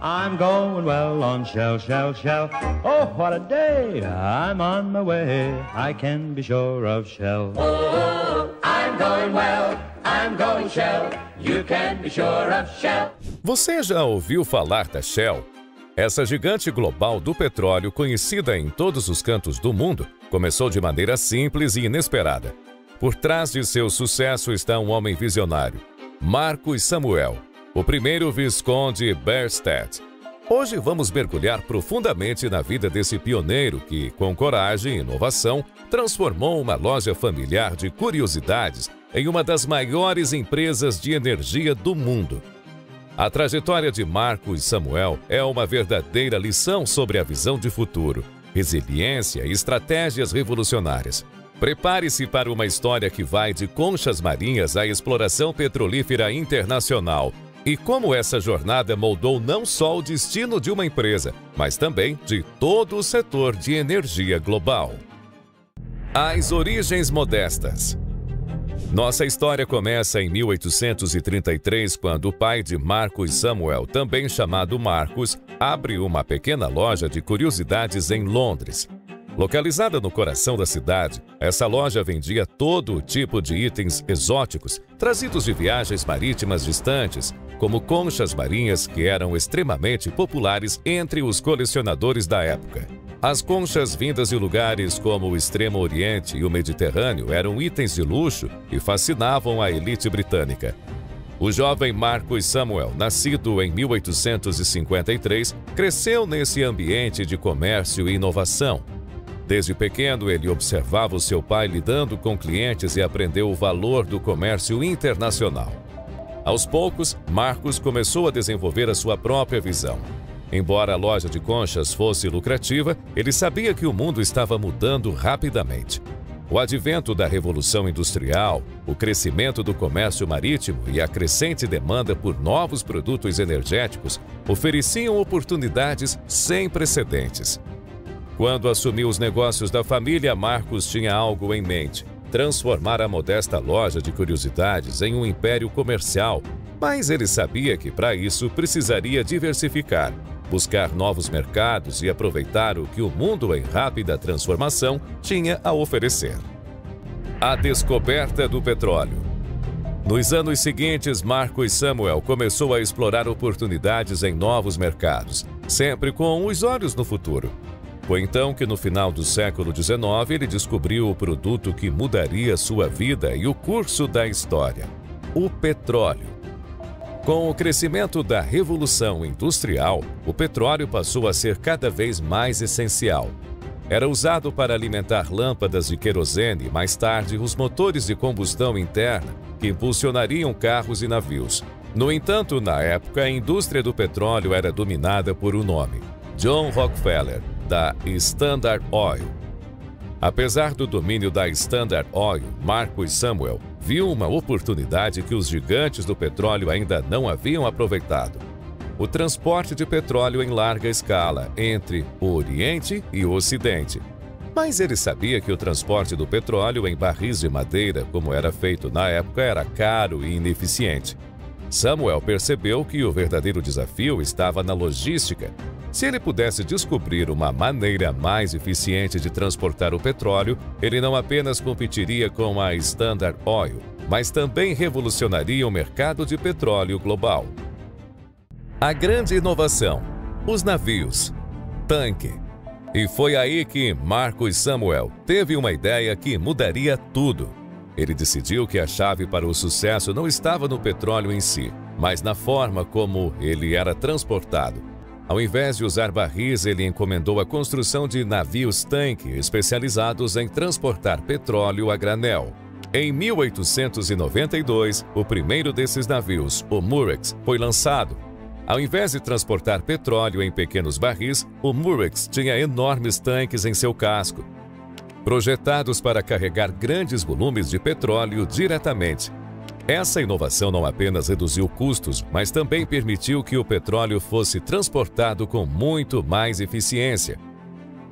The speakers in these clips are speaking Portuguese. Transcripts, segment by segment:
I'm going well on Shell, Shell, Shell. Oh, what a day, I'm on my way, I can be sure of Shell. Oh, I'm going well, I'm going Shell, you can be sure of Shell. Você já ouviu falar da Shell? Essa gigante global do petróleo, conhecida em todos os cantos do mundo, começou de maneira simples e inesperada. Por trás de seu sucesso está um homem visionário, Marcus Samuel, o primeiro Visconde Berstead. Hoje vamos mergulhar profundamente na vida desse pioneiro que, com coragem e inovação, transformou uma loja familiar de curiosidades em uma das maiores empresas de energia do mundo. A trajetória de Marcus Samuel é uma verdadeira lição sobre a visão de futuro, resiliência e estratégias revolucionárias. Prepare-se para uma história que vai de conchas marinhas à exploração petrolífera internacional e como essa jornada moldou não só o destino de uma empresa, mas também de todo o setor de energia global. As origens modestas. Nossa história começa em 1833, quando o pai de Marcus Samuel, também chamado Marcus, abre uma pequena loja de curiosidades em Londres. Localizada no coração da cidade, essa loja vendia todo tipo de itens exóticos, trazidos de viagens marítimas distantes, como conchas marinhas que eram extremamente populares entre os colecionadores da época. As conchas vindas de lugares como o Extremo Oriente e o Mediterrâneo eram itens de luxo e fascinavam a elite britânica. O jovem Marcus Samuel, nascido em 1853, cresceu nesse ambiente de comércio e inovação. Desde pequeno, ele observava o seu pai lidando com clientes e aprendeu o valor do comércio internacional. Aos poucos, Marcus começou a desenvolver a sua própria visão. Embora a loja de conchas fosse lucrativa, ele sabia que o mundo estava mudando rapidamente. O advento da Revolução Industrial, o crescimento do comércio marítimo e a crescente demanda por novos produtos energéticos ofereciam oportunidades sem precedentes. Quando assumiu os negócios da família, Marcus tinha algo em mente: transformar a modesta loja de curiosidades em um império comercial. Mas ele sabia que para isso precisaria diversificar, buscar novos mercados e aproveitar o que o mundo em rápida transformação tinha a oferecer. A descoberta do petróleo. Nos anos seguintes, Marcus Samuel começou a explorar oportunidades em novos mercados, sempre com os olhos no futuro. Foi então que no final do século XIX ele descobriu o produto que mudaria sua vida e o curso da história: o petróleo. Com o crescimento da Revolução Industrial, o petróleo passou a ser cada vez mais essencial. Era usado para alimentar lâmpadas de querosene e, mais tarde, os motores de combustão interna, que impulsionariam carros e navios. No entanto, na época, a indústria do petróleo era dominada por um nome: John Rockefeller, da Standard Oil. Apesar do domínio da Standard Oil, Marcus Samuel viu uma oportunidade que os gigantes do petróleo ainda não haviam aproveitado: o transporte de petróleo em larga escala entre o Oriente e o Ocidente. Mas ele sabia que o transporte do petróleo em barris de madeira, como era feito na época, era caro e ineficiente. Samuel percebeu que o verdadeiro desafio estava na logística. Se ele pudesse descobrir uma maneira mais eficiente de transportar o petróleo, ele não apenas competiria com a Standard Oil, mas também revolucionaria o mercado de petróleo global. A grande inovação: os navios, tanque. E foi aí que Marcus Samuel teve uma ideia que mudaria tudo. Ele decidiu que a chave para o sucesso não estava no petróleo em si, mas na forma como ele era transportado. Ao invés de usar barris, ele encomendou a construção de navios-tanque especializados em transportar petróleo a granel. Em 1892, o primeiro desses navios, o Murex, foi lançado. Ao invés de transportar petróleo em pequenos barris, o Murex tinha enormes tanques em seu casco, projetados para carregar grandes volumes de petróleo diretamente. Essa inovação não apenas reduziu custos, mas também permitiu que o petróleo fosse transportado com muito mais eficiência.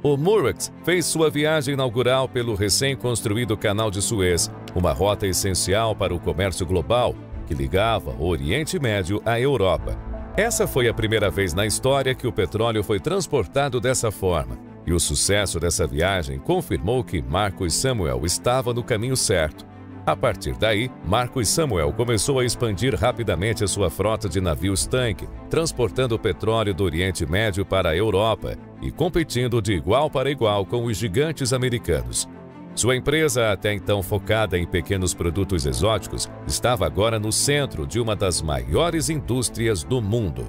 O Murex fez sua viagem inaugural pelo recém-construído Canal de Suez, uma rota essencial para o comércio global que ligava o Oriente Médio à Europa. Essa foi a primeira vez na história que o petróleo foi transportado dessa forma, e o sucesso dessa viagem confirmou que Marcus Samuel estava no caminho certo. A partir daí, Marcus Samuel começou a expandir rapidamente a sua frota de navios-tanque, transportando o petróleo do Oriente Médio para a Europa e competindo de igual para igual com os gigantes americanos. Sua empresa, até então focada em pequenos produtos exóticos, estava agora no centro de uma das maiores indústrias do mundo.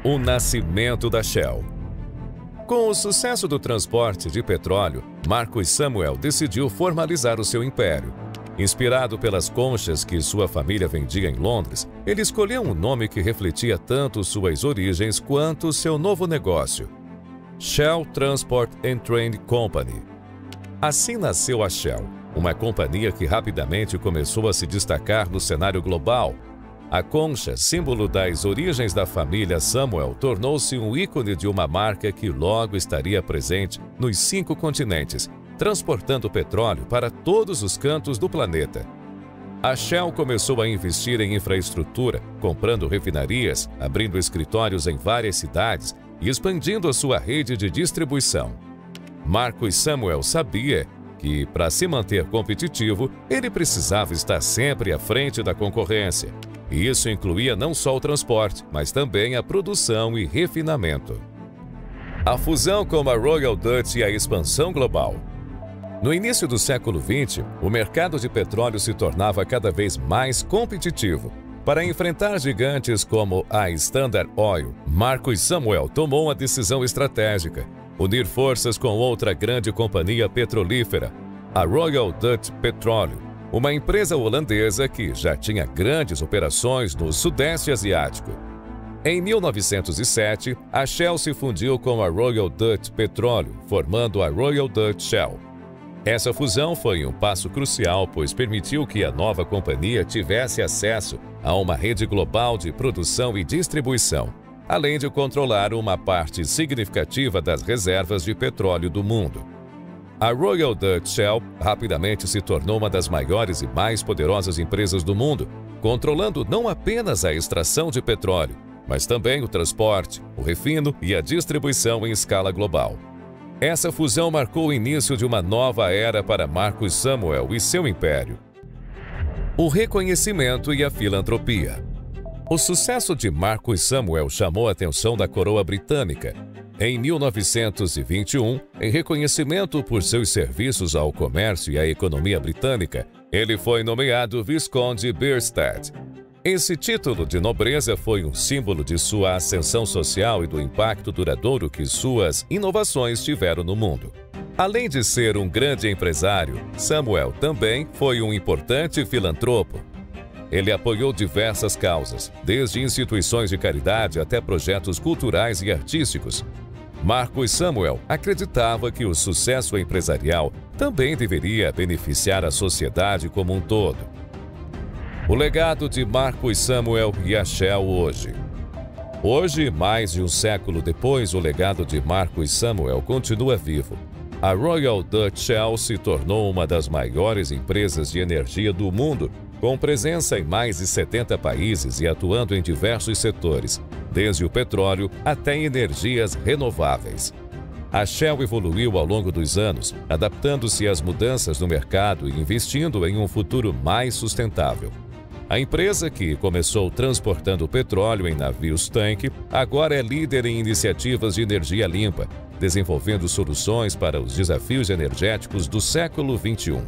O nascimento da Shell. Com o sucesso do transporte de petróleo, Marcus Samuel decidiu formalizar o seu império. Inspirado pelas conchas que sua família vendia em Londres, ele escolheu um nome que refletia tanto suas origens quanto seu novo negócio: Shell Transport and Trade Company. Assim nasceu a Shell, uma companhia que rapidamente começou a se destacar no cenário global. A concha, símbolo das origens da família Samuel, tornou-se um ícone de uma marca que logo estaria presente nos 5 continentes, transportando petróleo para todos os cantos do planeta. A Shell começou a investir em infraestrutura, comprando refinarias, abrindo escritórios em várias cidades e expandindo a sua rede de distribuição. Marcus Samuel sabia que, para se manter competitivo, ele precisava estar sempre à frente da concorrência. E isso incluía não só o transporte, mas também a produção e refinamento. A fusão com a Royal Dutch e a expansão global. No início do século XX, o mercado de petróleo se tornava cada vez mais competitivo. Para enfrentar gigantes como a Standard Oil, Marcus Samuel tomou uma decisão estratégica: unir forças com outra grande companhia petrolífera, a Royal Dutch Petroleum, uma empresa holandesa que já tinha grandes operações no Sudeste Asiático. Em 1907, a Shell se fundiu com a Royal Dutch Petroleum, formando a Royal Dutch Shell. Essa fusão foi um passo crucial, pois permitiu que a nova companhia tivesse acesso a uma rede global de produção e distribuição, além de controlar uma parte significativa das reservas de petróleo do mundo. A Royal Dutch Shell rapidamente se tornou uma das maiores e mais poderosas empresas do mundo, controlando não apenas a extração de petróleo, mas também o transporte, o refino e a distribuição em escala global. Essa fusão marcou o início de uma nova era para Marcus Samuel e seu império. O reconhecimento e a filantropia. O sucesso de Marcus Samuel chamou a atenção da coroa britânica. Em 1921, em reconhecimento por seus serviços ao comércio e à economia britânica, ele foi nomeado Visconde Bierstadt. Esse título de nobreza foi um símbolo de sua ascensão social e do impacto duradouro que suas inovações tiveram no mundo. Além de ser um grande empresário, Samuel também foi um importante filantropo. Ele apoiou diversas causas, desde instituições de caridade até projetos culturais e artísticos. Marcus Samuel acreditava que o sucesso empresarial também deveria beneficiar a sociedade como um todo. O legado de Marcus Samuel e a Shell hoje. Hoje, mais de um século depois, o legado de Marcus Samuel continua vivo. A Royal Dutch Shell se tornou uma das maiores empresas de energia do mundo, com presença em mais de 70 países e atuando em diversos setores, desde o petróleo até energias renováveis. A Shell evoluiu ao longo dos anos, adaptando-se às mudanças no mercado e investindo em um futuro mais sustentável. A empresa, que começou transportando petróleo em navios-tanque, agora é líder em iniciativas de energia limpa, desenvolvendo soluções para os desafios energéticos do século XXI.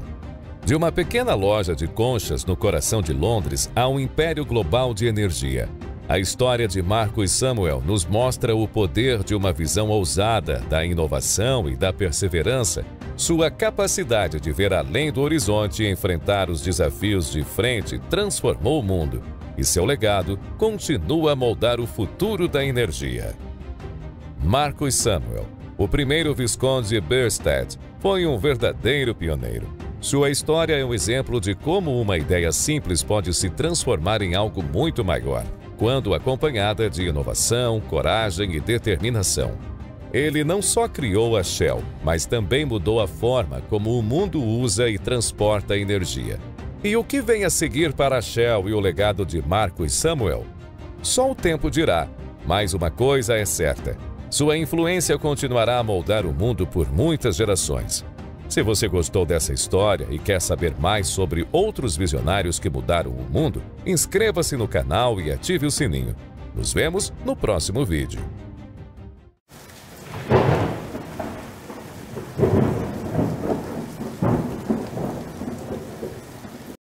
De uma pequena loja de conchas no coração de Londres a um império global de energia, a história de Marcus Samuel nos mostra o poder de uma visão ousada da inovação e da perseverança, sua capacidade de ver além do horizonte e enfrentar os desafios de frente transformou o mundo, e seu legado continua a moldar o futuro da energia. Marcus Samuel, o primeiro Visconde Bierstadt, foi um verdadeiro pioneiro. Sua história é um exemplo de como uma ideia simples pode se transformar em algo muito maior, quando acompanhada de inovação, coragem e determinação. Ele não só criou a Shell, mas também mudou a forma como o mundo usa e transporta energia. E o que vem a seguir para a Shell e o legado de Marcus Samuel? Só o tempo dirá, mas uma coisa é certa: sua influência continuará a moldar o mundo por muitas gerações. Se você gostou dessa história e quer saber mais sobre outros visionários que mudaram o mundo, inscreva-se no canal e ative o sininho. Nos vemos no próximo vídeo.